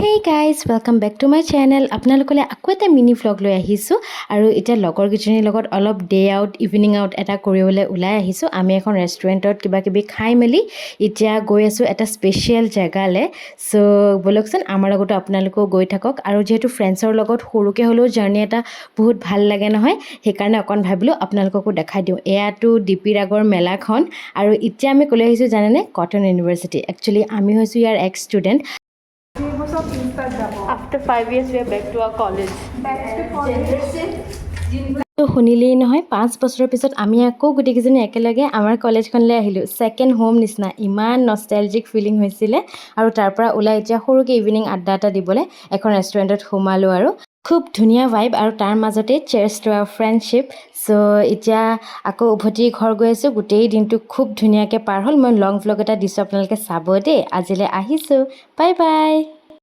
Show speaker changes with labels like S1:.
S1: Hey guys, welcome back to my channel. আপোনালোকলে আকৌ এটা mini vlog লৈ আহিছো আৰু এটা লগৰ কিজনীৰ লগত অলপ ডে আউট ইভিনিং আউট এটা কৰিবলৈ ওলাই আহিছো। আমি এখন ৰেষ্টুৰেণ্টত কিবা কিবি খাই মেলি এতিয়া গৈ আছো এটা স্পেশাল জাগালে। সো বলকচোন আমাৰ লগতো আপোনালোকো গৈ থাকক আৰু যেহেতু ফ্ৰেন্ডছৰ লগত সৰুকে হলেও জাৰ্নি এটা বহুত ভাল লাগে নহয়, সেইকাৰণে অকন ভাবিলো আপোনালোককো দেখাই দিওঁ। এয়াটো ডিপি ৰাগৰ মেলাখন আৰু এতিয়া আমি কলৈ আহিছো জানেনে? Cotton university. একচুয়ালি আমি হৈছো ইয়াৰ x student.
S2: After 5 years, we are back to our college.
S1: তো শুনিলেই নহয় 5 বছৰৰ পিছত আমি আকৌ গোটেইকেইজনী একেলগে আমাৰ কলেজখনলৈ আহিলোঁ। ছেকেণ্ড হোম নিচিনা ইমান নষ্টালজিক ফিলিং হৈছিলে আৰু তাৰ পৰা ওলাই এতিয়া সৰুকে ইভিনিং আড্ডা এটা দিবলৈ এখন ৰেষ্টুৰেণ্টত সোমালোঁ আৰু খুব ধুনীয়া ভাইব আৰু তাৰ মাজতে চেয়াৰ্ছ টু আৱাৰ ফ্ৰেণ্ডশ্বিপ। চ' এতিয়া আকৌ উভতি ঘৰ গৈ আছোঁ। গোটেই দিনটো খুব ধুনীয়াকৈ পাৰ হ'ল। মই লং ভ্লগ এটা দিছোঁ, আপোনালোকে চাব দেই। আজিলৈ আহিছোঁ, বাই বাই।